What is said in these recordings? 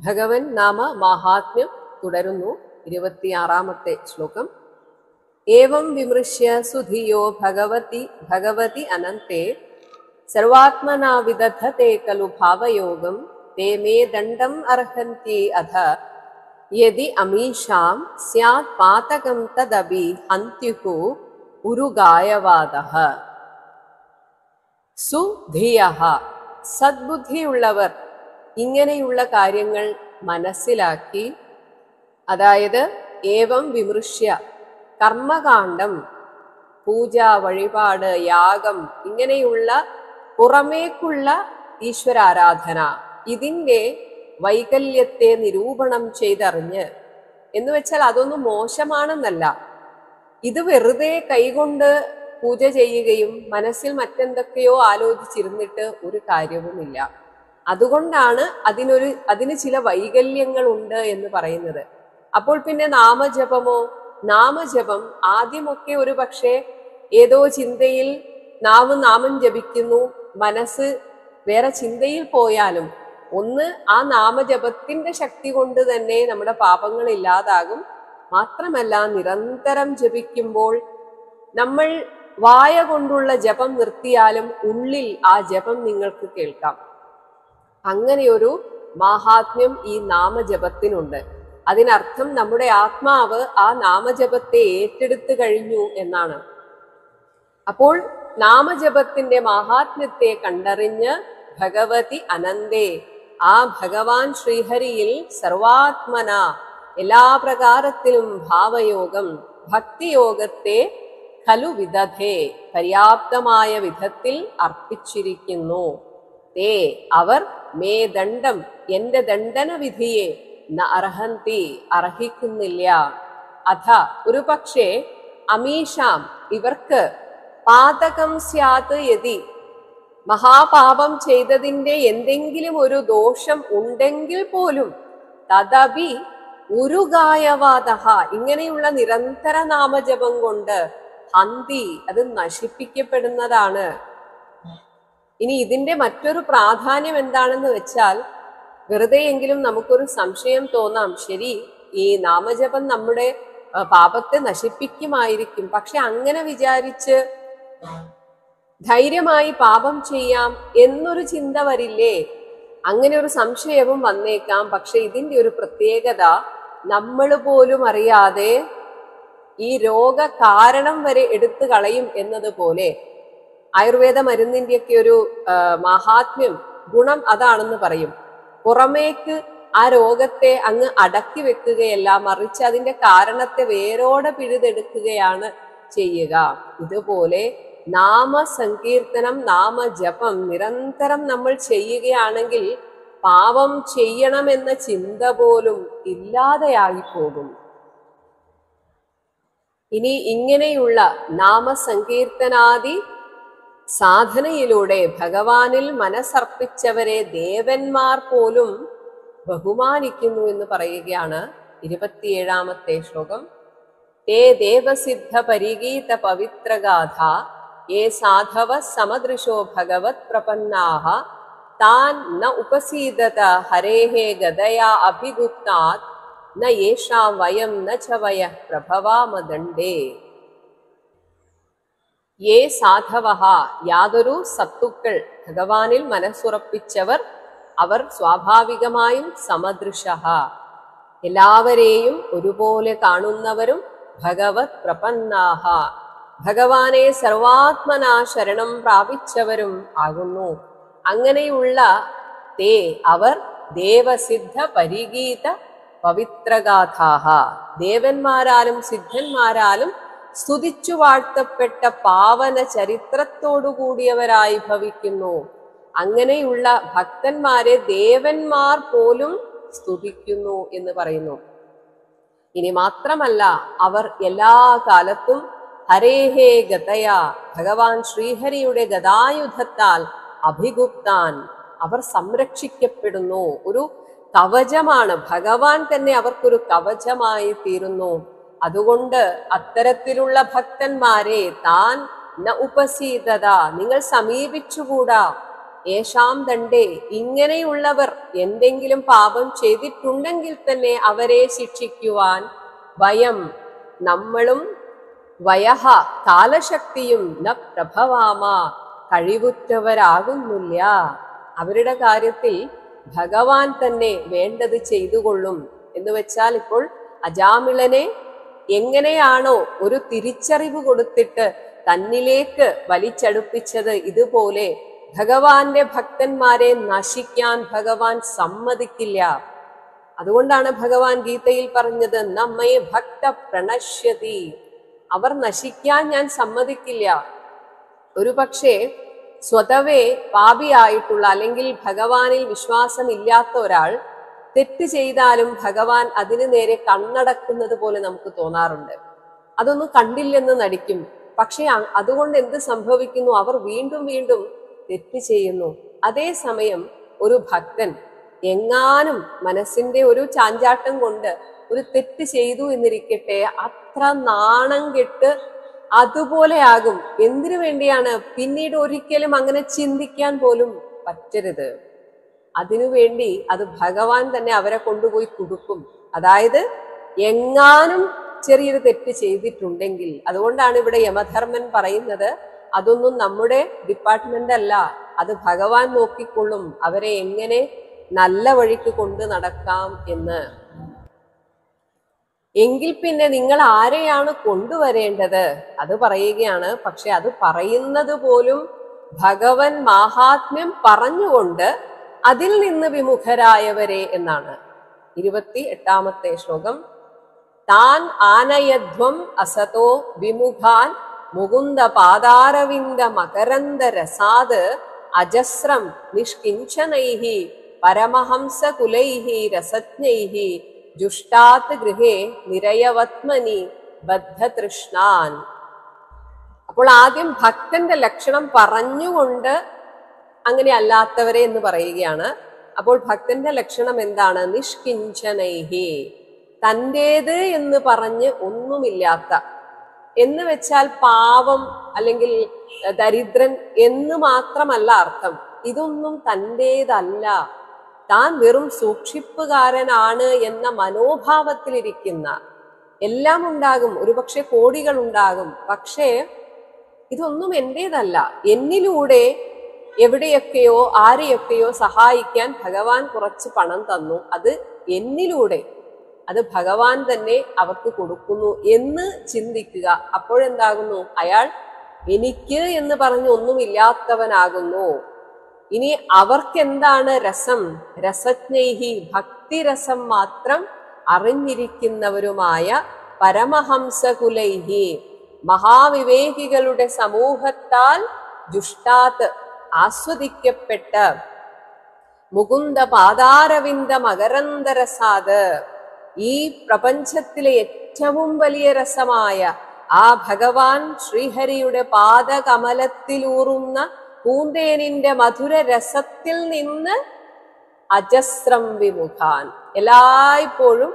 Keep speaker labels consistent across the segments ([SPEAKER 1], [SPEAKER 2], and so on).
[SPEAKER 1] ഭഗവൻ നാമ മാഹാത്മ്യം തുടരുന്നു. 26-ാമത്തെ ശ്ലോകം. ഏവം വിമൃശ്യ സുധിയോ ഭഗവതി അനന്തെ സർവാത്മനാ വിദധത്തെ ഖലു ഭാവയോഗം തേ മേ ദണ്ഡം അർഹന്തി അധ യദി അമീഷാം സ്യാത് പാതകം തദപി ഹന്ത്യുഹു ഉരുഗായവാദഃ. സുധിയഃ സദ്ബുദ്ധിയുള്ളവർ ഇങ്ങനെയുള്ള കാര്യങ്ങൾ മനസ്സിലാക്കി, അതായത് ഏവം വിമൃശ്യ കർമ്മകാണ്ഡം, പൂജ, വഴിപാട്, യാഗം, ഇങ്ങനെയുള്ള പുറമേക്കുള്ള ഈശ്വരാരാധന, ഇതിൻ്റെ വൈകല്യത്തെ നിരൂപണം ചെയ്തറിഞ്ഞ്, എന്ന് വെച്ചാൽ അതൊന്നും മോശമാണെന്നല്ല, ഇത് വെറുതെ കൈകൊണ്ട് പൂജ ചെയ്യുകയും മനസ്സിൽ മറ്റെന്തൊക്കെയോ ആലോചിച്ചിരുന്നിട്ട് ഒരു കാര്യവുമില്ല. അതുകൊണ്ടാണ് അതിന് ചില വൈകല്യങ്ങൾ ഉണ്ട് എന്ന് പറയുന്നത്. അപ്പോൾ പിന്നെ നാമജപമോ? നാമജപം ആദ്യമൊക്കെ ഒരു പക്ഷേ ഏതോ ചിന്തയിൽ നാമം ജപിക്കുന്നു, മനസ്സ് വേറെ ചിന്തയിൽ പോയാലും ഒന്ന് ആ നാമജപത്തിന്റെ ശക്തി കൊണ്ട് തന്നെ നമ്മുടെ പാപങ്ങൾ ഇല്ലാതാകും. മാത്രമല്ല, നിരന്തരം ജപിക്കുമ്പോൾ നമ്മൾ വായ കൊണ്ടുള്ള ജപം നിർത്തിയാലും ഉള്ളിൽ ആ ജപം നിങ്ങൾക്ക് കേൾക്കാം. അങ്ങനെയൊരു മാഹാത്മ്യം ഈ നാമജപത്തിനുണ്ട്. അതിനർത്ഥം നമ്മുടെ ആത്മാവ് ആ നാമജപത്തെ ഏറ്റെടുത്തു കഴിഞ്ഞു എന്നാണ്. അപ്പോൾ നാമജപത്തിന്റെ മാഹാത്മ്യത്തെ കണ്ടറിഞ്ഞ് ഭഗവതി അനന്തേ, ആ ഭഗവാൻ ശ്രീഹരിയിൽ സർവാത്മന എല്ലാ പ്രകാരത്തിലും ഭാവയോഗം, ഭക്തിയോഗത്തെ ഖലു വിദധേ പര്യാപ്തമായ വിധത്തിൽ അർപ്പിച്ചിരിക്കുന്നു. തേ അവർ മേ ദണ്ഡം എന്റെ ദണ്ഡന വിധിയെ ന അർഹന്തി അർഹിക്കുന്നില്ല. അഥ ഒരു പക്ഷേ അമീഷാം ഇവർക്ക് പാതകം സ്യാത് യതി മഹാപാപം ചെയ്തതിൻ്റെ എന്തെങ്കിലും ഒരു ദോഷം ഉണ്ടെങ്കിൽ പോലും തദപി ഉരുഗായവാദഃ ഇങ്ങനെയുള്ള നിരന്തര നാമജപം കൊണ്ട് ഹന്തി അത് നശിപ്പിക്കപ്പെടുന്നതാണ്. ഇനി ഇതിന്റെ മറ്റൊരു പ്രാധാന്യം എന്താണെന്ന് വെച്ചാൽ, വെറുതെയെങ്കിലും നമുക്കൊരു സംശയം തോന്നാം, ശരി ഈ നാമജപം നമ്മുടെ പാപത്തെ നശിപ്പിക്കുമായിരിക്കും, പക്ഷെ അങ്ങനെ വിചാരിച്ച് ധൈര്യമായി പാപം ചെയ്യാം എന്നൊരു ചിന്ത വരില്ലേ? അങ്ങനെ ഒരു സംശയവും വന്നേക്കാം. പക്ഷെ ഇതിന്റെ ഒരു പ്രത്യേകത, നമ്മൾ പോലും അറിയാതെ ഈ രോഗ കാരണം വരെ എടുത്തു കളയും എന്നതുപോലെ ആയുർവേദ മരുന്നിന്റെയൊക്കെ ഒരു മഹാത്മ്യം, ഗുണം അതാണെന്ന് പറയും. പുറമേക്ക് ആ രോഗത്തെ അങ്ങ് അടക്കി വെക്കുകയല്ല, മറിച്ച് അതിന്റെ കാരണത്തെ വേരോടെ പിഴുതെടുക്കുകയാണ് ചെയ്യുക. ഇതുപോലെ നാമസങ്കീർത്തനം, നാമജപം നിരന്തരം നമ്മൾ ചെയ്യുകയാണെങ്കിൽ പാപം ചെയ്യണമെന്ന ചിന്ത പോലും ഇല്ലാതെയായി പോകും. ഇനി ഇങ്ങനെയുള്ള നാമസങ്കീർത്തനാദി സാധനയിലൂടെ ഭഗവാനിൽ മനസ്സർപ്പിച്ചവരെ ദേവന്മാർ പോലും ബഹുമാനിക്കുന്നു എന്ന് പറയുകയാണ് 27-ാമത്തെ ശ്ലോകം. തേ ദേവസിദ്ധ പരിഗീത പവിത്രഗാഥ യേ സാധവ സമദൃശോ ഭഗവത് പ്രപന്നാഹ താൻ ന ഉപസീദത ഹരേഹേ ഗദയാ അഭിഗുപ്താത് ന യേഷാം വയം ന ച വയഃ പ്രഭവാമ ദണ്ഡേ. യേ സാധവഃ യാതൊരു സത്തുക്കൾ ഭഗവാനിൽ മനസ്സുറപ്പിച്ചവർ, അവർ സ്വാഭാവികമായും സമദൃശഃ എല്ലാവരെയും ഒരുപോലെ കാണുന്നവരും ഭഗവത് പ്രപന്നാഹ ഭഗവാനെ സർവാത്മനാ ശരണം പ്രാപിച്ചവരും ആകുന്നു. അങ്ങനെയുള്ള തേ അവർ ദേവസിദ്ധ പരിഗീത പവിത്രഗാഥാഹ ദേവന്മാരാലും സിദ്ധന്മാരാലും സ്തുതിച്ചു വാഴ്ത്തപ്പെട്ട പാവന ചരിത്രത്തോടു കൂടിയവരായി ഭവിക്കുന്നു. അങ്ങനെയുള്ള ഭക്തന്മാരെ ദേവന്മാർ പോലും സ്തുതിക്കുന്നു എന്ന് പറയുന്നു. ഇനി മാത്രമല്ല, അവർ എല്ലാ കാലത്തും ഹരേഹേ ഗതയ ഭഗവാൻ ശ്രീഹരിയുടെ ഗദായുധത്താൽ അഭിഗുപ്താൻ അവർ സംരക്ഷിക്കപ്പെടുന്നു. ഒരു കവചമാണ്, ഭഗവാൻ തന്നെ അവർക്കൊരു കവചമായി തീരുന്നു. അതുകൊണ്ട് അത്തരത്തിലുള്ള ഭക്തന്മാരെ താൻ ന ഉപസീതത നിങ്ങൾ സമീപിച്ചുകൂടാ, യേശാം ദണ്ഡേ, ഇങ്ങനെയുള്ളവർ എന്തെങ്കിലും പാപം ചെയ്തിട്ടുണ്ടെങ്കിൽ തന്നെ അവരെ ശിക്ഷിക്കുവാൻ വയം, നമ്മളും, വയഹ, കാലശക്തിയും ന പ്രഭവാമ, കഴിവുറ്റവരാകുന്നില്ല. അവരുടെ കാര്യത്തിൽ ഭഗവാൻ തന്നെ വേണ്ടത് ചെയ്തുകൊള്ളും. എന്ന് വെച്ചാൽ ഇപ്പോൾ അജാമിളനെ എങ്ങനെയാണോ ഒരു തിരിച്ചറിവ് കൊടുത്തിട്ട് തന്നിലേക്ക് വലിച്ചടുപ്പിച്ചത്, ഇതുപോലെ ഭഗവാന്റെ ഭക്തന്മാരെ നശിക്കാൻ ഭഗവാൻ സമ്മതിക്കില്ല. അതുകൊണ്ടാണ് ഭഗവാൻ ഗീതയിൽ പറഞ്ഞത് നമ്മെ ഭക്ത പ്രണശ്യതി, അവർ നശിക്കാൻ ഞാൻ സമ്മതിക്കില്ല. ഒരു പക്ഷേ സ്വതവേ പാപിയായിട്ടുള്ള അല്ലെങ്കിൽ ഭഗവാനിൽ വിശ്വാസമില്ലാത്ത ഒരാൾ തെറ്റ് ചെയ്താലും ഭഗവാൻ അതിനു നേരെ കണ്ണടക്കുന്നത് പോലെ നമുക്ക് തോന്നാറുണ്ട്. അതൊന്നും കണ്ടില്ലെന്ന് നടിക്കും. പക്ഷെ അതുകൊണ്ട് എന്ത് സംഭവിക്കുന്നു? അവർ വീണ്ടും വീണ്ടും തെറ്റ് ചെയ്യുന്നു. അതേസമയം ഒരു ഭക്തൻ എങ്ങാനും മനസ്സിന്റെ ഒരു ചാഞ്ചാട്ടം കൊണ്ട് ഒരു തെറ്റ് ചെയ്തു എന്നിരിക്കട്ടെ, അത്ര നാണം കെട്ട് അതുപോലെ ആകും. എന്തിനു വേണ്ടിയാണ്? പിന്നീട് ഒരിക്കലും അങ്ങനെ ചിന്തിക്കാൻ പോലും പറ്റരുത്. അതിനുവേണ്ടി അത് ഭഗവാൻ തന്നെ അവരെ കൊണ്ടുപോയി കൊടുക്കും. അതായത് എങ്ങാനും ചെറിയൊരു തെറ്റ് ചെയ്തിട്ടുണ്ടെങ്കിൽ, അതുകൊണ്ടാണ് ഇവിടെ യമധർമ്മൻ പറയുന്നത് അതൊന്നും നമ്മുടെ ഡിപ്പാർട്ട്മെന്റ് അല്ല, അത് ഭഗവാൻ നോക്കിക്കൊള്ളും അവരെ എങ്ങനെ നല്ല വഴിക്ക് കൊണ്ട് നടക്കാം എന്ന്. എങ്കിൽ പിന്നെ നിങ്ങൾ ആരെയാണ് കൊണ്ടുവരേണ്ടത്? അത് പറയുകയാണ്. പക്ഷെ അത് പറയുന്നത് പോലും ഭഗവൻ മാഹാത്മ്യം പറഞ്ഞുകൊണ്ട് അതിൽ നിന്ന് വിമുഖരായവരെ എന്നാണ്. 28ാമത്തെ ശ്ലോകം. താൻ ആനയധ്വം അസതോ വിമുഖാൻ മുകുന്ദ പാദാരവിന്ദ മകരന്ദ രസാത് അജസ്രം നിഷ്കിഞ്ചനൈഹി പരമഹംസ കുലൈഹി രസജ്ഞൈഹി ജുഷ്ടാത് ഗൃഹേ നിരയവത്മനി ബദ്ധതൃഷ്ണാൻ. അപ്പോൾ ആദ്യം ഭക്തന്റെ ലക്ഷണം പറഞ്ഞുകൊണ്ട് അങ്ങനെ അല്ലാത്തവരെ എന്ന് പറയുകയാണ്. അപ്പോൾ ഭക്തന്റെ ലക്ഷണം എന്താണ്? നിഷ്കിഞ്ചനൈഹി, തൻ്റേത് എന്ന് പറഞ്ഞ് ഒന്നുമില്ലാത്ത, എന്ന് വെച്ചാൽ പാവം അല്ലെങ്കിൽ ദരിദ്രൻ എന്ന് മാത്രമല്ല അർത്ഥം. ഇതൊന്നും തൻ്റേതല്ല, താൻ വെറും സൂക്ഷിപ്പുകാരനാണ് എന്ന മനോഭാവത്തിലിരിക്കുന്ന. എല്ലാം ഉണ്ടാകും, ഒരുപക്ഷെ കോടികൾ ഉണ്ടാകും, പക്ഷേ ഇതൊന്നും എൻ്റേതല്ല. എന്നിലൂടെ എവിടെയൊക്കെയോ ആരെയൊക്കെയോ സഹായിക്കാൻ ഭഗവാൻ കുറച്ച് പണം തന്നു, അത് എന്നിലൂടെ, അത് ഭഗവാൻ തന്നെ അവർക്ക് കൊടുക്കുന്നു എന്ന് ചിന്തിക്കുക. അപ്പോഴെന്താകുന്നു? അയാൾ എനിക്ക് എന്ന് പറഞ്ഞ് ഒന്നുമില്ലാത്തവനാകുന്നു. ഇനി അവർക്കെന്താണ് രസം? രസജ്ഞൈഹി, ഭക്തിരസം മാത്രം അറിഞ്ഞിരിക്കുന്നവരുമായ പരമഹംസകുലൈഹി, മഹാവിവേകികളുടെ സമൂഹത്താൽ ജുഷ്ടാത്ത് ആസ്വദിക്കപ്പെട്ട മുകുന്ദ പാദാരവിന്ദ മകരന്ദരസാത്, ഈ പ്രപഞ്ചത്തിലെ ഏറ്റവും വലിയ രസമായ ആ ഭഗവാൻ ശ്രീഹരിയുടെ പാദകമലത്തിലൂറുന്ന പൂന്തേനിന്റെ മധുര രസത്തിൽ നിന്ന് അജസ്രം വിമുഖാൻ, എല്ലായ്പ്പോഴും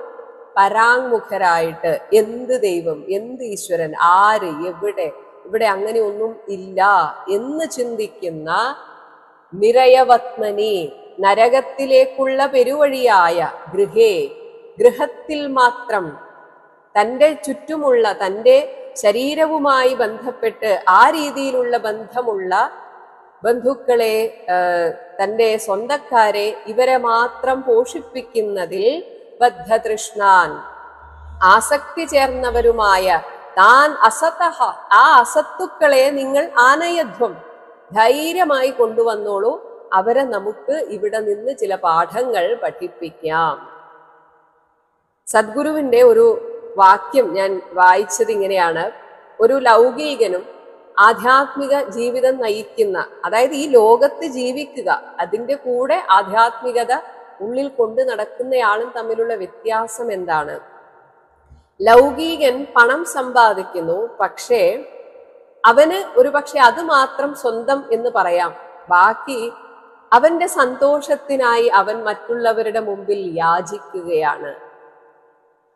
[SPEAKER 1] പരാങ്മുഖരായിട്ട്, എന്ത് ദൈവം, എന്ത് ഈശ്വരൻ, ആര്, എവിടെ, ഇവിടെ അങ്ങനെ ഒന്നും ഇല്ല എന്ന് ചിന്തിക്കുന്ന നിരയവത്മനി, നരകത്തിലേക്കുള്ള പെരുവഴിയായ ഗൃഹേ, ഗൃഹത്തിൽ മാത്രം തൻ്റെ ചുറ്റുമുള്ള തൻ്റെ ശരീരവുമായി ബന്ധപ്പെട്ട് ആ രീതിയിലുള്ള ബന്ധമുള്ള ബന്ധുക്കളെ, തൻ്റെ സ്വന്തക്കാരെ, ഇവരെ മാത്രം പോഷിപ്പിക്കുന്നതിൽ ബദ്ധതൃഷ്ണാൻ, ആസക്തി ചേർന്നവരുമായ താൻ അസതഹ, ആ അസത്തുക്കളെ നിങ്ങൾ ആനയധ്വം, ധൈര്യമായി കൊണ്ടുവന്നോളൂ, അവരെ നമുക്ക് ഇവിടെ നിന്ന് ചില പാഠങ്ങൾ പഠിപ്പിക്കാം. സദ്ഗുരുവിന്റെ ഒരു വാക്യം ഞാൻ വായിച്ചത് ഇങ്ങനെയാണ്: ഒരു ലൗകികനും ആധ്യാത്മിക ജീവിതം നയിക്കുന്ന, അതായത് ഈ ലോകത്ത് ജീവിക്കുക, അതിൻ്റെ കൂടെ ആധ്യാത്മികത ഉള്ളിൽ കൊണ്ട് നടക്കുന്നയാളും തമ്മിലുള്ള വ്യത്യാസം എന്താണ്? ലൗകികൻ പണം സമ്പാദിക്കുന്നു, പക്ഷേ അവന് ഒരു പക്ഷെ അത് മാത്രം സ്വന്തം എന്ന് പറയാം. ബാക്കി അവന്റെ സന്തോഷത്തിനായി അവൻ മറ്റുള്ളവരുടെ മുമ്പിൽ യാചിക്കുകയാണ്.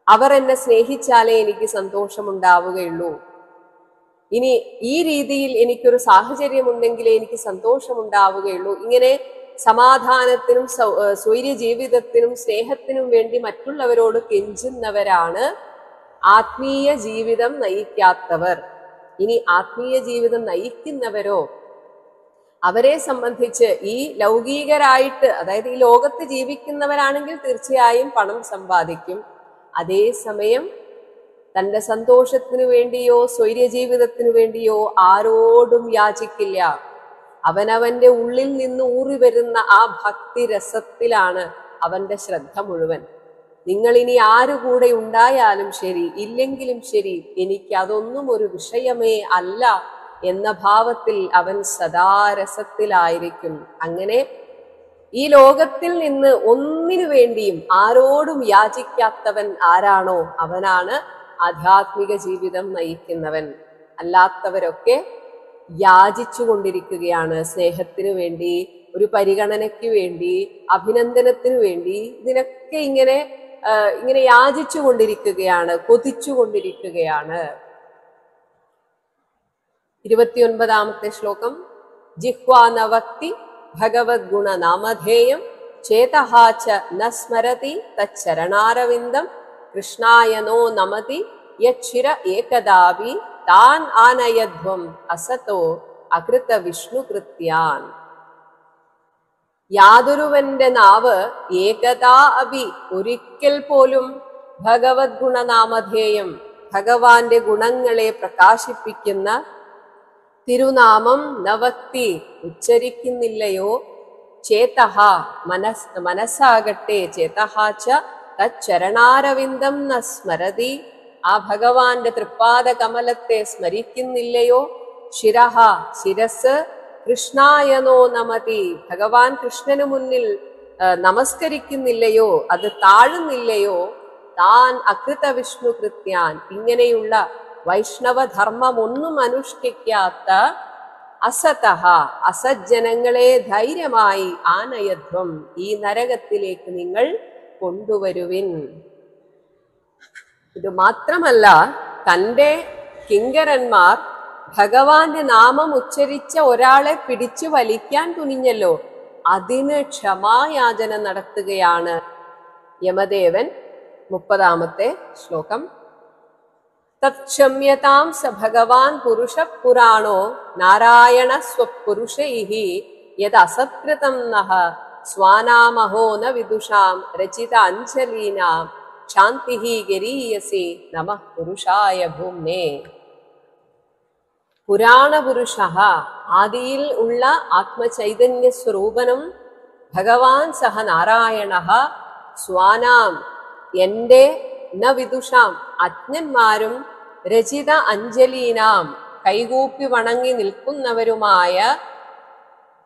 [SPEAKER 1] അവർ എന്നെ സ്നേഹിച്ചാലേ എനിക്ക് സന്തോഷമുണ്ടാവുകയുള്ളൂ. ഇനി ഈ രീതിയിൽ എനിക്കൊരു സാഹചര്യം ഉണ്ടെങ്കിലേ എനിക്ക് സന്തോഷമുണ്ടാവുകയുള്ളൂ. ഇങ്ങനെ സമാധാനത്തിനും സ്വൈര്യ ജീവിതത്തിനും സ്നേഹത്തിനും വേണ്ടി മറ്റുള്ളവരോട് കെഞ്ചുന്നവരാണ് ആത്മീയ ജീവിതം നയിക്കാത്തവർ. ഇനി ആത്മീയ ജീവിതം നയിക്കുന്നവരോ, അവരെ സംബന്ധിച്ച് ഈ ലൗകികരായിട്ട്, അതായത് ഈ ലോകത്ത് ജീവിക്കുന്നവരാണെങ്കിൽ തീർച്ചയായും പണം സമ്പാദിക്കും. അതേസമയം തന്റെ സന്തോഷത്തിനു വേണ്ടിയോ സ്വൈര്യ ജീവിതത്തിനു വേണ്ടിയോ ആരോടും യാചിക്കില്ല. അവനവന്റെ ഉള്ളിൽ നിന്ന് ഊറി വരുന്ന ആ ഭക്തിരസത്തിലാണ് അവന്റെ ശ്രദ്ധ മുഴുവൻ. നിങ്ങൾ ഇനി ആരു കൂടെ ഉണ്ടായാലും ശരി, ഇല്ലെങ്കിലും ശരി, എനിക്ക് അതൊന്നും ഒരു വിഷയമേ അല്ല എന്ന ഭാവത്തിൽ അവൻ സദാരസത്തിലായിരിക്കും. അങ്ങനെ ഈ ലോകത്തിൽ നിന്ന് ഒന്നിനു വേണ്ടിയും ആരോടും യാചിക്കാത്തവൻ ആരാണോ അവനാണ് ആധ്യാത്മിക ജീവിതം നയിക്കുന്നവൻ. അല്ലാത്തവരൊക്കെ യാചിച്ചു കൊണ്ടിരിക്കുകയാണ്. സ്നേഹത്തിനു വേണ്ടി, ഒരു പരിഗണനയ്ക്ക് വേണ്ടി, അഭിനന്ദനത്തിനു വേണ്ടി, ഇതിനൊക്കെ ഇങ്ങനെ യാചിച്ചു കൊണ്ടിരിക്കുകയാണ്, കൊതിച്ചു കൊണ്ടിരിക്കുകയാണ്. 29ാമത്തെ ശ്ലോകം. ജിഹ്വാ നവക്തി ഭഗവത് ഗുണ നാമധേയം ചേതഹാച ന സ്മരതി തച്ചരണാരവിന്ദം കൃഷ്ണായ നോ നമതി യച്ചിര ഏകദാവി താൻ ആനയധ്വം അസതോ അകൃത വിഷ്ണുകൃത്യാൻ. യാതൊരുവന്റെ നാവ് ഏകദാ അഭി ഒരിക്കൽ പോലും ഭഗവത് ഗുണനാമധേയം ഭഗവാന്റെ ഗുണങ്ങളെ പ്രകാശിപ്പിക്കുന്ന തിരുനാമം നവക്തി ഉച്ചരിക്കുന്നില്ലയോ, ചേതഹ മനസ്സാകട്ടെ, ചേതഹാച്ച തച്ചരണാരവിന്ദം ന സ്മരതി ആ ഭഗവാന്റെ തൃപ്പാദ കമലത്തെ സ്മരിക്കുന്നില്ലയോ, ശിരഹ ശിരസ് കൃഷ്ണായനോ നമതി ഭഗവാൻ കൃഷ്ണന് മുന്നിൽ നമസ്കരിക്കുന്നില്ലയോ, അത് താഴുന്നില്ലയോ, താൻ അകൃത വിഷ്ണു കൃത്യാൻ ഇങ്ങനെയുള്ള വൈഷ്ണവധർമ്മം ഒന്നും അനുഷ്ഠിക്കാത്ത അസതഹ അസജ്ജനങ്ങളെ ധൈര്യമായി ആനയധ്വം ഈ നരകത്തിലേക്ക് നിങ്ങൾ കൊണ്ടുവരുവിൻ. ഇത് മാത്രമല്ല, തൻ്റെ കിങ്കരന്മാർ ഭഗവാന്റെ നാമം ഉച്ചരിച്ച ഒരാളെ പിടിച്ചു വലിക്കാൻ തുനിഞ്ഞല്ലോ, അതിന് ക്ഷമായാചന നടത്തുകയാണ് യമദേവൻ. 30ാമത്തെ ശ്ലോകം. തത്ക്ഷമ്യതാം സ ഭഗവാൻ പുരുഷ പുരാണോ നാരായണ സ്വപുരുഷൈഹി യത് അസത്കൃതം നഃ സ്വാനാമഹോ ന വിദുഷാം രചിത അഞ്ജലീനാം ശാന്തിഃ ഗരീയസി നമഃ പുരുഷായ ഭൂമ്നേ. പുരാണപുരുഷ ആദിയിൽ ഉള്ള ആത്മചൈതന്യ സ്വരൂപനും ഭഗവാൻ സഹ നാരായണ സ്വാനാം എന്റെ ന വിദുഷാം അജ്ഞന്മാരും രചിത അഞ്ജലീനാം കൈകൂപ്പി വണങ്ങി നിൽക്കുന്നവരുമായ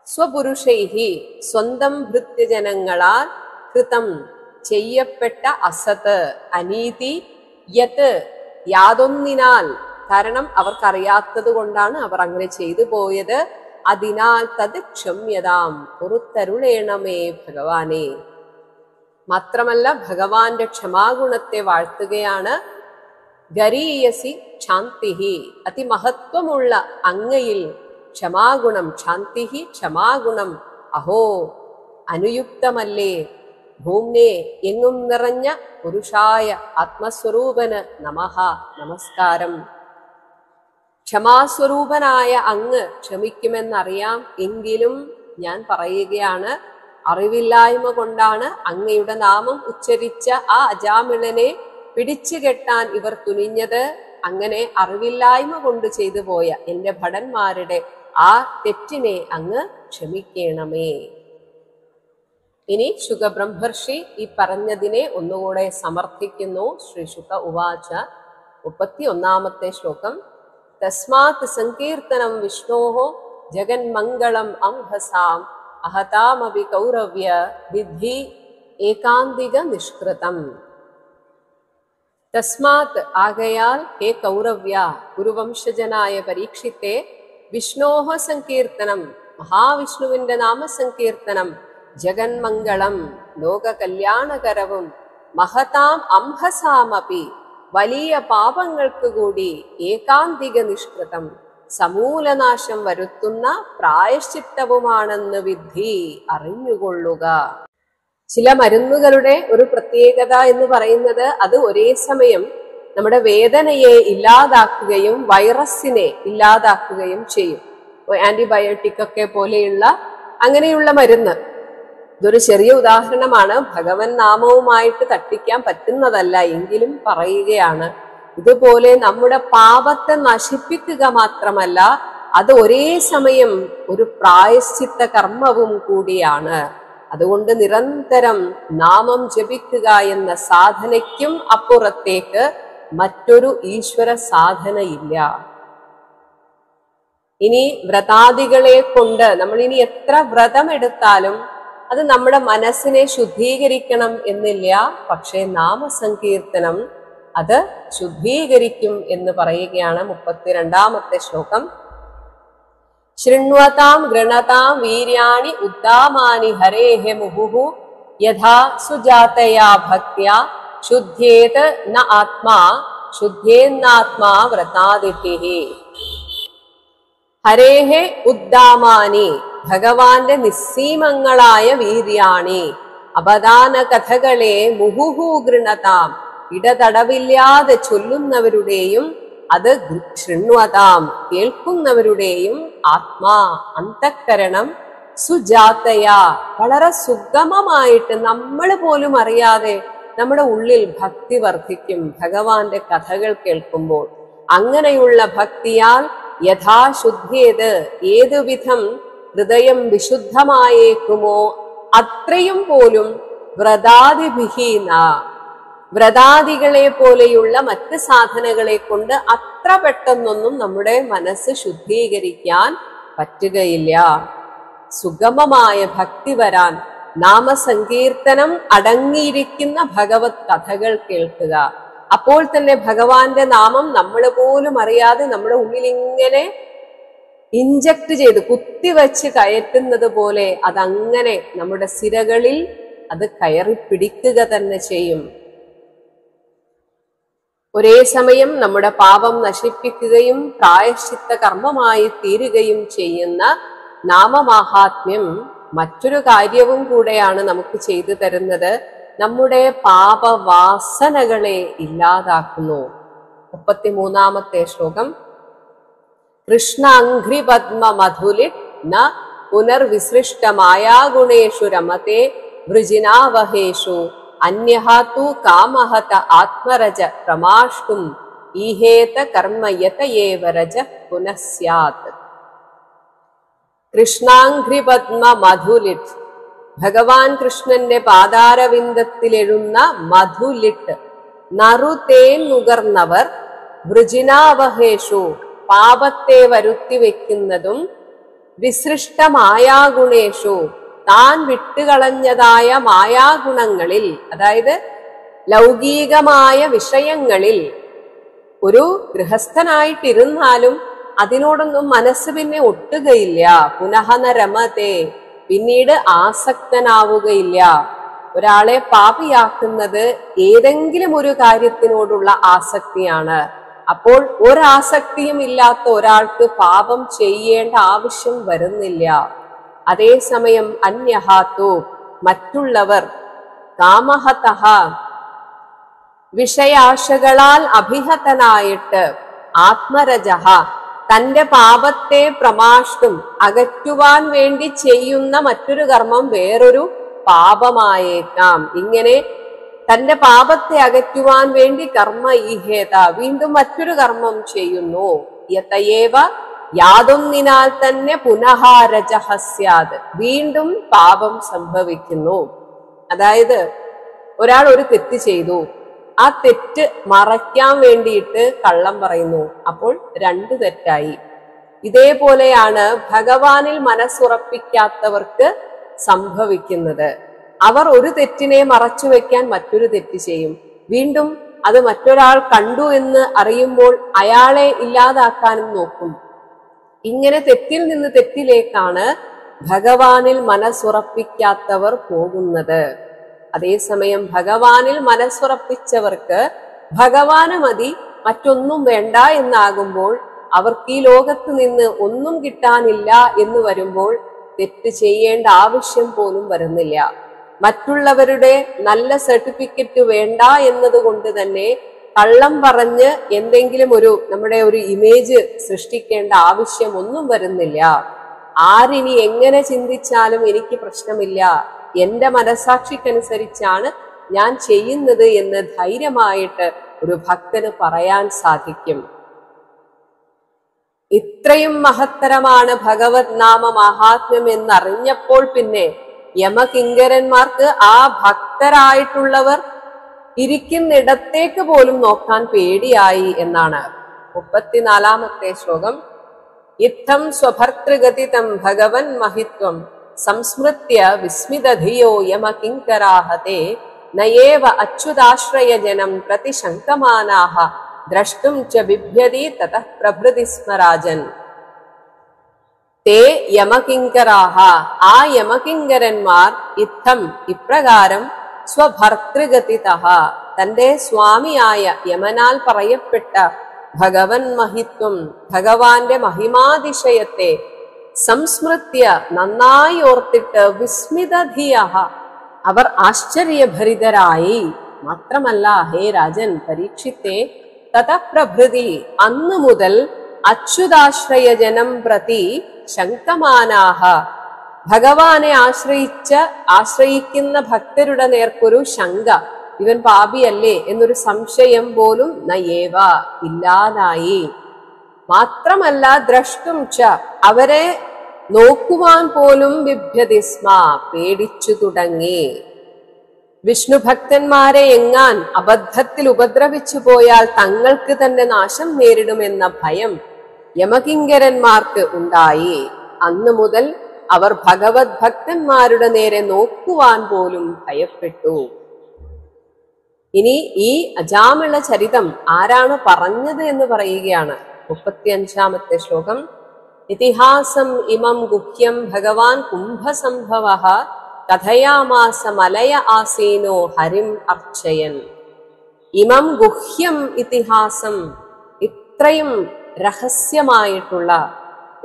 [SPEAKER 1] സ്വപുരുഷൈഹി സ്വന്തം ഭൃത്യജനങ്ങളാൽ കൃതം ചെയ്യപ്പെട്ട അസത് അനീതി യത് യാതൊന്നിനാൽ, കാരണം അവർക്കറിയാത്തത് കൊണ്ടാണ് അവർ അങ്ങനെ ചെയ്തു പോയത്, അതിനാൽ തത് ക്ഷമ്യതാം പുറത്തരുളേണമേ ഭഗവാനെ. മാത്രമല്ല ഭഗവാന്റെ ക്ഷമാഗുണത്തെ വാഴ്ത്തുകയാണ്. ഗരീയസി ശാന്തിഹി അതിമഹത്വമുള്ള അങ്ങയിൽ ക്ഷമാഗുണം, ശാന്തിഹി ക്ഷമാഗുണം അഹോ അനുയുക്തമല്ലേ. ഭൂമ്നേ എങ്ങും നിറഞ്ഞ പുരുഷായ ആത്മസ്വരൂപന് നമഃ നമസ്കാരം. ക്ഷമാസ്വരൂപനായ അങ്ങ് ക്ഷമിക്കുമെന്നറിയാം, എങ്കിലും ഞാൻ പറയുകയാണ്, അറിവില്ലായ്മ കൊണ്ടാണ് അങ്ങയുടെ നാമം ഉച്ചരിച്ച ആ അജാമിളനെ പിടിച്ചുകെട്ടാൻ ഇവർ തുനിഞ്ഞത്. അങ്ങനെ അറിവില്ലായ്മ കൊണ്ട് ചെയ്തു പോയ എന്റെ ഭടന്മാരുടെ ആ തെറ്റിനെ അങ്ങ് ക്ഷമിക്കണമേ. ഇനി ശുകബ്രഹ്മർഷി ഈ പറഞ്ഞതിനെ ഒന്നുകൂടെ സമർത്ഥിക്കുന്നു. ശ്രീ ശുക ഉവാച. 31ാമത്തെ ശ്ലോകം. തസ്മാത് സങ്കീർത്തനം വിഷ്ണോഃ ജഗന്മംഗളം അംഹസാം അഹതാമപി കൗരവ്യ വിദ്ധി ഏകാന്തിക നിഷ്കൃതം. തസ്മാത് ആകയാൽ ഹേ കൗരവ്യ കുരുവംശജനായ പരീക്ഷിത്തെ, വിഷ്ണോഹ സങ്കീർത്തനം മഹാവിഷ്ണുവിന്റെ നാമസങ്കീർത്തനം ജഗന്മംഗളം ലോക കല്യാണകരവും മഹതാം അംഹസാമപി വലിയ പാപങ്ങൾക്ക് കൂടി ഏകാന്തിക നിഷ്കൃതം സമൂലനാശം വരുത്തുന്ന പ്രായശ്ചിത്തവുമാണെന്ന് വിദ്ധി, അറിഞ്ഞുകൊള്ളുക. ചില മരുന്നുകളുടെ ഒരു പ്രത്യേകത എന്ന് പറയുന്നത് അത് ഒരേ സമയം നമ്മുടെ വേദനയെ ഇല്ലാതാക്കുകയും വൈറസിനെ ഇല്ലാതാക്കുകയും ചെയ്യും. ആന്റിബയോട്ടിക് ഒക്കെ പോലെയുള്ള അങ്ങനെയുള്ള മരുന്ന്, ഇതൊരു ചെറിയ ഉദാഹരണമാണ്, ഭഗവൻ നാമവുമായിട്ട് തട്ടിക്കാൻ പറ്റുന്നതല്ല, എങ്കിലും പറയുകയാണ്. ഇതുപോലെ നമ്മുടെ പാപത്തെ നശിപ്പിക്കുക മാത്രമല്ല, അത് ഒരേ സമയം ഒരു പ്രായശ്ചിത്ത കർമ്മവും കൂടിയാണ്. അതുകൊണ്ട് നിരന്തരം നാമം ജപിക്കുക എന്ന സാധനയ്ക്കും അപ്പുറത്തേക്ക് മറ്റൊരു ഈശ്വര സാധനയില്ല. ഇനി വ്രതാദികളെ കൊണ്ട് നമ്മൾ ഇനി എത്ര വ്രതം എടുത്താലും അത് നമ്മുടെ മനസ്സിനെ ശുദ്ധീകരിക്കണം എന്നില്ല. പക്ഷേ നാമസങ്കീർത്തനം അത് ശുദ്ധീകരിക്കും എന്ന് പറയുകയാണ് 32ാമത്തെ ശ്ലോകം. ശൃണ്വതാം ഗൃണതാം വീര്യാണി ഉദ്ദാമാനി ഹരേഹ മുഹുഹു യഥാ സുജാതയാ ഭക്ത്യാ ശുദ്ധ്യേത് ന ആത്മാ ശുദ്ധ്യേന്നാത്മാ വ്രതാദിഭിഃ. ഹരേഹേ ഉദ്ദാമാനി, ഭഗവാന്റെ നിസ്സീമങ്ങളായ വീര്യാണി, അപദാന കഥകളെ മുഹുഹു ഗൃണതാം, ഇടതടവില്ലാതെ ചൊല്ലുന്നവരുടെയും അത് ശൃണ്വതാം, കേൾക്കുന്നവരുടെയും ആത്മാ, അന്തഃകരണം, സുജാതയാ, വളരെ സുഗമമായിട്ട് നമ്മൾ പോലും അറിയാതെ നമ്മുടെ ഉള്ളിൽ ഭക്തി വർദ്ധിക്കും ഭഗവാന്റെ കഥകൾ കേൾക്കുമ്പോൾ. അങ്ങനെയുള്ള ഭക്തിയാൽ യഥാശുദ്ധ്യേത്, ഏതുവിധം ഹൃദയം വിശുദ്ധമായേക്കുമോ അത്രയും പോലും വ്രതാദിഭിഹീന, വ്രതാദികളെ പോലെയുള്ള മറ്റ് സാധനകളെ കൊണ്ട് അത്ര പെട്ടെന്നൊന്നും നമ്മുടെ മനസ്സ് ശുദ്ധീകരിക്കാൻ പറ്റുകയില്ല. സുഗമമായ ഭക്തി വരാൻ നാമസങ്കീർത്തനം അടങ്ങിയിരിക്കുന്ന ഭഗവത് കഥകൾ കേൾക്കുക. അപ്പോൾ തന്നെ ഭഗവാന്റെ നാമം നമ്മൾ പോലും അറിയാതെ നമ്മുടെ ഉള്ളിൽ ഇങ്ങനെ ഇഞ്ചക്ട് ചെയ്ത് കുത്തിവെച്ച് കയറ്റുന്നത് പോലെ അതങ്ങനെ നമ്മുടെ സിരകളിൽ അത് കയറി പിടിക്കുക തന്നെ ചെയ്യും. ഒരേ സമയം നമ്മുടെ പാപം നശിപ്പിക്കുകയും പ്രായശ്ചിത്ത കർമ്മമായി തീരുകയും ചെയ്യുന്ന നാമമാഹാത്മ്യം മറ്റൊരു കാര്യവും കൂടെയാണ് നമുക്ക് ചെയ്തു തരുന്നത്. നമ്മുടെ പാപവാസനകളെ ഇല്ലാതാക്കുന്നു. 33ാമത്തെ ശ്ലോകം. കൃഷ്ണാംഘ്രി പദ്മ മധുലിത് ന പുനർവിസൃഷ്ടമായാഗുണേഷു രമത്തെ വൃജിനാവഹേഷു അന്യഹാതു കാമഹത ആത്മരജ പ്രമാഷ്ടും ഈഹേത കർമ്മയത ഏവ രജ പുനഃസ്യാത്. കൃഷ്ണാംഘ്രി പദ്മ മധുലിത്, ഭഗവാൻ കൃഷ്ണന്റെ പാതാരവിന്ദത്തിലെഴുന്ന മധുലിട്ട്, നറുതേൻ നുകർന്നവർ, വൃജിനാവഹേഷു, പാപത്തെ വരുത്തി വെക്കുന്നതും, വിസൃഷ്ട മായാഗുണേഷു, താൻ വിട്ടുകളഞ്ഞതായ മായാഗുണങ്ങളിൽ, അതായത് ലൗകികമായ വിഷയങ്ങളിൽ ഒരു ഗൃഹസ്ഥനായിട്ടിരുന്നാലും അതിനോടൊന്നും മനസ്സ് പിന്നെ ഒട്ടുകയില്ല. പുനഃന രമതേ, പിന്നീട് ആസക്തനാവുകയില്ല. ഒരാളെ പാപിയാക്കുന്നത് ഏതെങ്കിലും ഒരു കാര്യത്തിനോടുള്ള ആസക്തിയാണ്. അപ്പോൾ ഒരാസക്തിയും ഇല്ലാത്ത ഒരാൾക്ക് പാപം ചെയ്യേണ്ട ആവശ്യം വരുന്നില്ല. അതേസമയം അന്യഹാതു, മറ്റുള്ളവർ, കാമഹതഃ, വിഷയാശകളാൽ അഭിഹതനായിട്ട്, ആത്മരജഃ, തന്റെ പാപത്തെ പ്രമാഷ്ടും, അകറ്റുവാൻ വേണ്ടി ചെയ്യുന്ന മറ്റൊരു കർമ്മം വേറൊരു പാപമായേക്കാം. ഇങ്ങനെ തന്റെ പാപത്തെ അകറ്റുവാൻ വേണ്ടി കർമ്മ ഈഹേത, വീണ്ടും മറ്റൊരു കർമ്മം ചെയ്യുന്നു. യതയേവ, യാതൊന്നിനാൽ തന്നെ പുനഃരജഃ സ്യാത്, വീണ്ടും പാപം സംഭവിക്കുന്നു. അതായത് ഒരാൾ ഒരു തെറ്റ് ചെയ്തു, ആ തെറ്റ് മറയ്ക്കാൻ വേണ്ടിയിട്ട് കള്ളം പറയുന്നു, അപ്പോൾ 2 തെറ്റായി. ഇതേപോലെയാണ് ഭഗവാനിൽ മനസ്സുറപ്പിക്കാത്തവർക്ക് സംഭവിക്കുന്നത്. അവർ ഒരു തെറ്റിനെ മറച്ചു വെക്കാൻ മറ്റൊരു തെറ്റ് ചെയ്യും. വീണ്ടും അത് മറ്റൊരാൾ കണ്ടു എന്ന് അറിയുമ്പോൾ അയാളെ ഇല്ലാതാക്കാനും നോക്കും. ഇങ്ങനെ തെറ്റിൽ നിന്ന് തെറ്റിലേക്കാണ് ഭഗവാനിൽ മനസ്സുറപ്പിക്കാത്തവർ പോകുന്നത്. അതേസമയം ഭഗവാനിൽ മനസ്സുറപ്പിച്ചവർക്ക് ഭഗവാന് മതി, മറ്റൊന്നും വേണ്ട എന്നാകുമ്പോൾ, അവർക്ക് ഈ ലോകത്ത് നിന്ന് ഒന്നും കിട്ടാനില്ല എന്ന് വരുമ്പോൾ തെറ്റ് ചെയ്യേണ്ട ആവശ്യം പോലും വരുന്നില്ല. മറ്റുള്ളവരുടെ നല്ല സർട്ടിഫിക്കറ്റ് വേണ്ട എന്നതുകൊണ്ട് തന്നെ കള്ളം പറഞ്ഞ് എന്തെങ്കിലും നമ്മുടെ ഒരു ഇമേജ് സൃഷ്ടിക്കേണ്ട ആവശ്യം ഒന്നും വരുന്നില്ല. ആരിനി എങ്ങനെ ചിന്തിച്ചാലും എനിക്ക് പ്രശ്നമില്ല, എന്റെ മനസാക്ഷിക്കനുസരിച്ചാണ് ഞാൻ ചെയ്യുന്നത് എന്ന് ധൈര്യമായിട്ട് ഒരു ഭക്തന് പറയാൻ സാധിക്കും. ഇത്രയും മഹത്തരമാണ് ഭഗവത് നാമ മഹാത്മ്യം എന്നറിഞ്ഞപ്പോൾ പിന്നെ യമകിങ്കരന്മാർക്ക് ആ ഭക്തരായിട്ടുള്ളവർ ഇരിക്കുന്നിടത്തേക്ക് പോലും നോക്കാൻ പേടിയായി എന്നാണ്. 34-ാമത്തെ ശ്ലോകം. ഇത്തം സ്വഭർതൃഗതിതം ഭഗവൻ മഹിത്വം സംസ്മൃത്യ വിസ്മിതധിയോ യമകിങ്കരാഹതേ നയേവ അച്യുതാശ്രയജനം പ്രതിശങ്കമാനാഹ ദ്രഷ്ടും ച ബിഭ്യതി തതഃ പ്രഭൃതി സ്മരാജൻ. തേ യമകിങ്കരാഹ, ആ യമകിങ്കരന്മാർ ഇത്തം ഇപ്രകാരം സ്വഭർതൃഗതിതഃ, തന്റെ സ്വാമിയായ യമനാൽ പറയപ്പെട്ട ഭഗവൻ മഹിത്വം, ഭഗവാന്റെ മഹിമാതിശയത്തെ സംസ്മൃത്യ നന്നായി ഓർത്തിട്ട് വിസ്മിതധിയഃ, അവർ ആശ്ചര്യഭരിതരായി. മാത്രമല്ല ഹേ രാജൻ പരീക്ഷിത്തെ, തതഃപ്രഭൃതി അന്ന് മുതൽ അച്യുതാശ്രയജനം പ്രതി ശങ്കമാനാഹ, ഭഗവാനെ ആശ്രയിക്കുന്ന ഭക്തരുടെ നേർക്കൊരു ശങ്ക, ഇവൻ പാപിയല്ലേ എന്നൊരു സംശയം പോലും നയേവ ഇല്ലാതായി. മാത്രമല്ല ദ്രഷ്ടും ച, അവരെ നോക്കുവാൻ പോലും ബിഭ്യതി സ്മ, പേടിച്ചു തുടങ്ങി. വിഷ്ണു ഭക്തന്മാരെ എങ്ങാൻ അബദ്ധത്തിൽ ഉപദ്രവിച്ചു പോയാൽ തങ്ങൾക്ക് തന്നെ നാശം നേരിടുമെന്ന ഭയം യമകിങ്കരന്മാർക്ക് ഉണ്ടായി. അന്നു മുതൽ അവർ ഭഗവത് ഭക്തന്മാരുടെ നേരെ നോക്കുവാൻ പോലും ഭയപ്പെട്ടു. ഇനി ഈ അജാമിള ചരിതം ആരാണ് പറഞ്ഞത് എന്ന് പറയുകയാണ്. 35-ാമത്തെ ശ്ലോകം. ഇതിഹാസം ഇമം ഗുഹ്യം ഭഗവാൻ കുംഭസംഭവഃ കഥയാമാസ മലയ ആസീനോ ഹരിം അർച്ചയൻ. ഇമം ഗുഹ്യം ഇതിഹാസം, ഇത്രയും രഹസ്യമായിട്ടുള്ള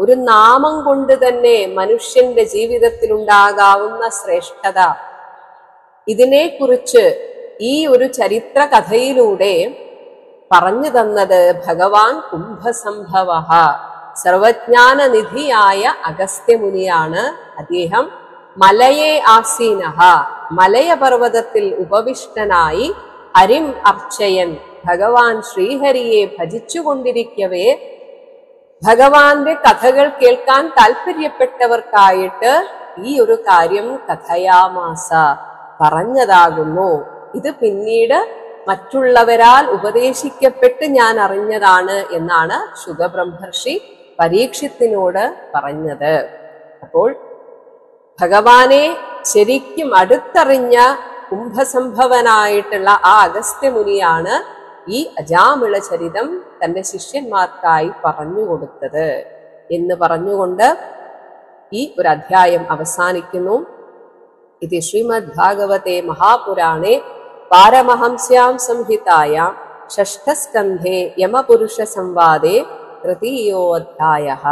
[SPEAKER 1] ഒരു നാമം കൊണ്ട് തന്നെ മനുഷ്യന്റെ ജീവിതത്തിൽ ഉണ്ടാകാവുന്ന ശ്രേഷ്ഠത, ഇതിനെക്കുറിച്ച് ഈ ഒരു ചരിത്ര കഥയിലൂടെ പറഞ്ഞു തന്നത് ഭഗവാൻ കുംഭസംഭവഃ, സർവജ്ഞാനനിധിയായ അഗസ്ത്യമുനിയാണ്. അദ്ദേഹം മലയെ ആസീനഃ, മലയപർവ്വതത്തിൽ ഉപവിഷ്ടനായി ഹരിം അർച്ചയൻ, ഭഗവാൻ ശ്രീഹരിയെ ഭജിച്ചുകൊണ്ടിരിക്കവേ ഭഗവാന്റെ കഥകൾ കേൾക്കാൻ താല്പര്യപ്പെട്ടവർക്കായിട്ട് ഈ ഒരു കാര്യം കഥയാമാസ, പറഞ്ഞതാകുന്നു. ഇത് പിന്നീട് മറ്റുള്ളവരാൽ ഉപദേശിക്കപ്പെട്ട് ഞാൻ അറിഞ്ഞതാണ് എന്നാണ് ശുഗബ്രഹ്മർഷി പരീക്ഷിത്തിനോട് പറഞ്ഞത്. അപ്പോൾ ഭഗവാനെ ശരിക്കും അടുത്തറിഞ്ഞ കുംഭസംഭവനായിട്ടുള്ള ആ അഗസ്ത്യമുനിയാണ് ഈ അജാമിള ചരിതം തന്റെ ശിഷ്യന്മാർക്കായി പറഞ്ഞുകൊടുത്തത് എന്ന് പറഞ്ഞുകൊണ്ട് ഈ ഒരു അധ്യായം അവസാനിക്കുന്നു. ഇത് ശ്രീമദ് ഭാഗവതേ മഹാപുരാണേ പാരമഹംസ്യാം സംഹിതായാം ഷഷ്ഠസ്കന്ധേ യമപുരുഷ സംവാദേ തൃതീയോऽധ്യായഃ.